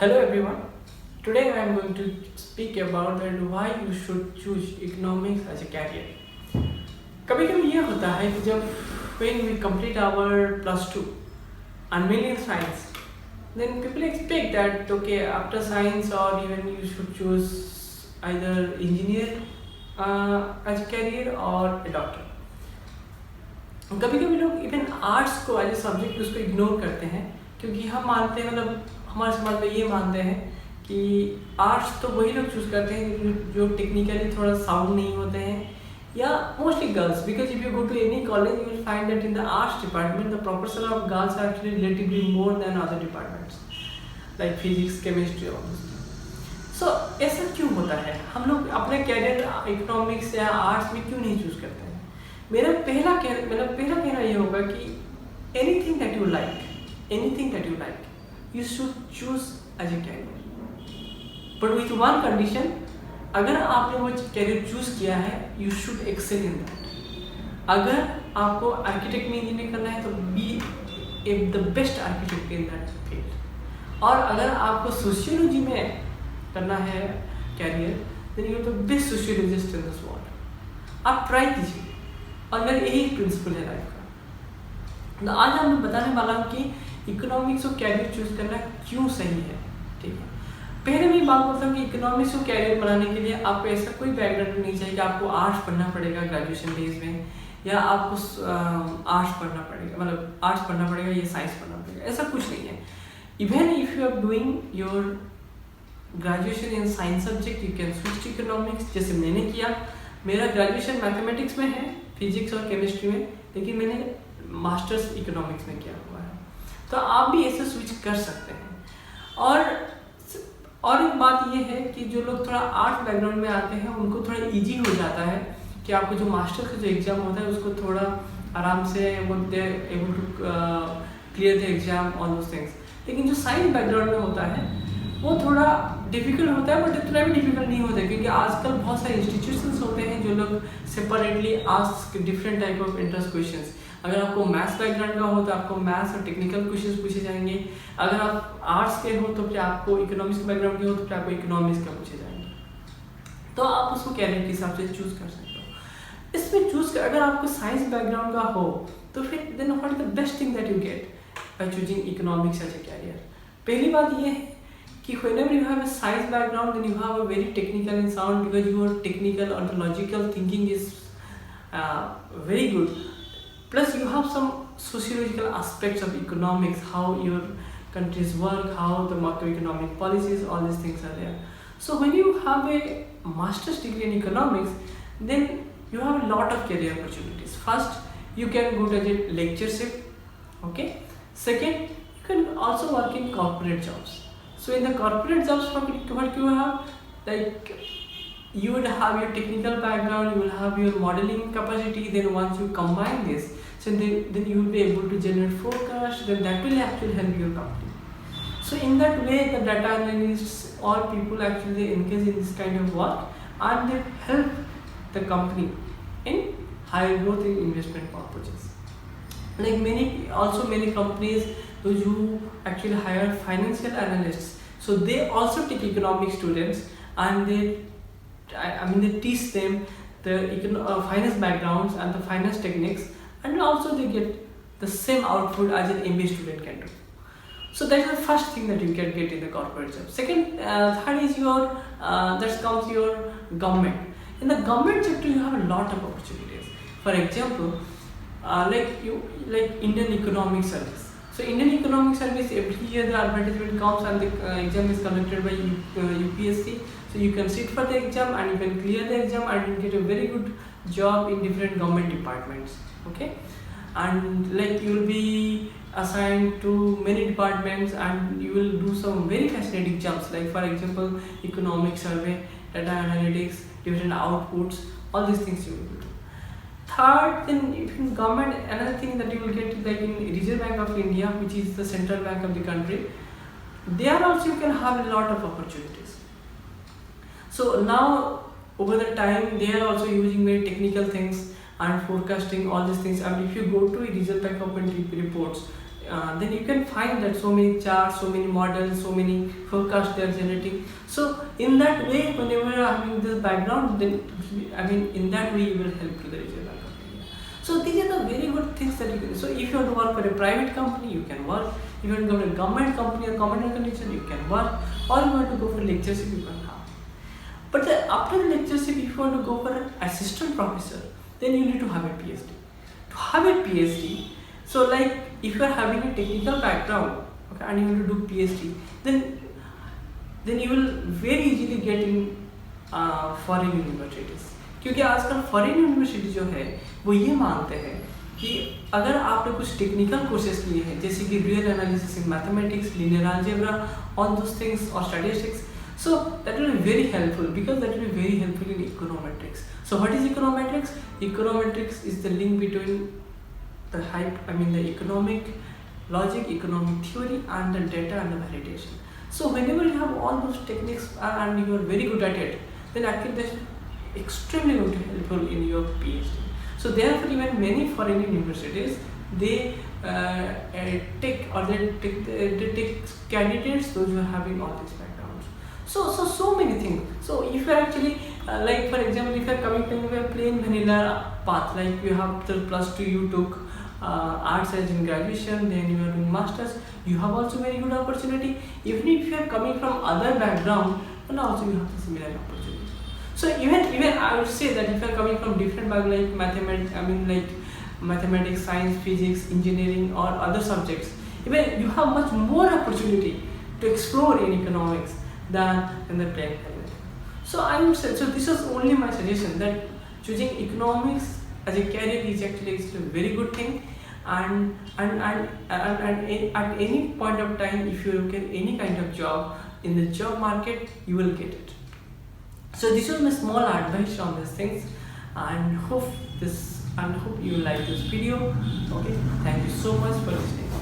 Hello everyone. Today I am going to speak about that why you should choose economics as a career. कभी कभी ये होता है कि जब when we complete our plus two and mainly in science, then people expect that okay after science or even you should choose either engineer as a career or a doctor. कभी कभी लोग इवन आर्ट्स को as a subject उसको ignore करते हैं क्योंकि हम मानते हैं मतलब हमारे समाज में ये मानते हैं कि आर्ट्स तो वही लोग चूज़ करते हैं जो टेक्निकली थोड़ा साउंड नहीं होते हैं या mostly girls because if you go to any college you will find that in the arts department the proportion of girls are actually relatively more than other departments like physics chemistry और so ऐसा क्यों होता है हम लोग अपने career economics या arts में क्यों नहीं चूज़ करते हैं मेरा पहला कहना ये होगा कि anything that you like you should choose as a career but with one condition अगर आपने वो कैरियर चूज किया है you should excel in that अगर आपको आर्किटेक्ट में इंजीनियर करना है तो be the best architect in that field और अगर आपको सोशियोलॉजी में करना है career then you are the best sociologist in this world आप ट्राई कीजिए और मेरा यही प्रिंसिपल है लाइफ का तो आज मैं बताने वाला हूँ कि इकोनॉमिक्स और कैरियर चूज करना क्यों सही है। ठीक है, पहले मैं बात करता हूँ कि इकोनॉमिक्स और कैरियर बनाने के लिए आपको ऐसा कोई बैकग्राउंड नहीं चाहिए कि आपको आर्ट्स पढ़ना पड़ेगा ग्रेजुएशन डेज में या आपको आर्ट्स पढ़ना पड़ेगा मतलब आर्ट्स पढ़ना पड़ेगा या साइंस पढ़ना पड़ेगा, ऐसा कुछ नहीं है। Even if you are doing your graduation in science subject you can switch to economics, जैसे मैंने किया। मेरा ग्रेजुएशन मैथमेटिक्स में है, फिजिक्स और केमिस्ट्री में, लेकिन मैंने मास्टर्स इकोनॉमिक्स में किया हुआ है, तो आप भी ऐसे स्विच कर सकते हैं। और एक बात ये है कि जो लोग थोड़ा आर्ट्स बैकग्राउंड में आते हैं उनको थोड़ा इजी हो जाता है कि आपको जो मास्टर्स का जो एग्ज़ाम होता है उसको थोड़ा आराम से वो they able to clear the exam all those things. लेकिन जो साइंस बैकग्राउंड में होता है वो थोड़ा डिफिकल्ट होता है, बट इतना भी डिफिकल्ट नहीं होता क्योंकि आजकल बहुत सारे इंस्टीट्यूशंस होते हैं जो लोग separately ask different type of interest questions. अगर आपको मैथ्स बैकग्राउंड का हो तो आपको मैथ्स और टेक्निकल क्वेश्चंस पूछे जाएंगे, अगर आप आर्ट्स के हो तो फिर आपको इकोनॉमिक्स के बैकग्राउंड के हो तो फिर आपको इकोनॉमिक्स का पूछे जाएंगे, तो आप उसको कैरियर के हिसाब से चूज़ कर सकते हो। इसमें चूज़ कर अगर आपको साइंस बैकग्राउंड का हो तो फिर then what is the best thing that you get by choosing economics as a career. पहली बात ये है कि whenever you have a science background then you have a very technical and sound because your technical or the logical thinking is very good. Plus you have some sociological aspects of economics, how your countries work, how the macroeconomic policies, all these things are there. So when you have a master's degree in economics, then you have a lot of career opportunities. First, you can go to a lectureship, okay? Second, you can also work in corporate jobs. So in the corporate jobs, what you have, like you would have your technical background, you will have your modeling capacity. Then once you combine this, so then you will be able to generate forecast. Then that will actually help your company. So in that way, the data analysts, all people actually engage in this kind of work, and they help the company in higher growth in investment purposes. Like many companies, those who actually hire financial analysts, so they also take economic students and they teach them the finance backgrounds and the finance techniques, and also they get the same output as an MBA student can do. So that's the first thing that you can get in the corporate job. Second, third is that comes your government. In the government sector, you have a lot of opportunities. For example, like Indian Economic Service. So Indian Economic Service, every year the advertisement comes and the exam is conducted by UPSC. So you can sit for the exam and you can clear the exam and you get a very good job in different government departments. Okay, and like you will be assigned to many departments and you will do some very fascinating jobs. Like for example, economic survey, data analytics, different outputs, all these things you will do. Third, then if in government, another thing that you will get like in Reserve Bank of India, which is the central bank of the country, there also you can have a lot of opportunities. So now over the time they are also using very technical things and forecasting all these things, and if you go to Reserve Bank of India reports, then you can find that so many charts, so many models, so many forecasts they are generating. So in that way, whenever you are having this background, then in that way you will help to the Reserve Bank of India. So these are the very good things that you can do. So if you want to work for a private company, you can work. If you want to go to a government company or government organization, you can work. Or you want to go for lectureship, you can have. But after the lectureship, if you want to go for an assistant professor, then you need to have a PhD. To have a PhD, so like if you are having a technical background, okay, and you want to do PhD, then you will very easily get in foreign universities, क्योंकि आजकल foreign university जो है वो ये मानते हैं कि अगर आपने कुछ टेक्निकल कोर्सेज किए हैं जैसे कि real analysis in mathematics, linear algebra, all those things और statistics, so that will be very helpful because that will be very helpful in econometrics. So what is econometrics? Econometrics is the link between the economic logic, economic theory and the data and the validation. So whenever you have all those techniques and you are very good at it, then actually that's extremely going to helpful in your PhD. So therefore even many foreign universities, they take candidates those who are having all these backgrounds. So many things. So if you are actually like for example, if you are coming from a plain vanilla path, like you have till +2 you took arts as in graduation, then you are doing masters, you have also very good opportunity. Even if you are coming from other background, then also you have the similar opportunity. So even I would say that if you are coming from different background like mathematics, science, physics, engineering or other subjects, even you have much more opportunity to explore in economics than in the plain career. So I would say, so this is only my suggestion that choosing economics as a career is actually a very good thing, and at any point of time, if you get any kind of job in the job market, you will get it. So this was my small advice on these things, and hope you like this video. Okay, thank you so much for listening.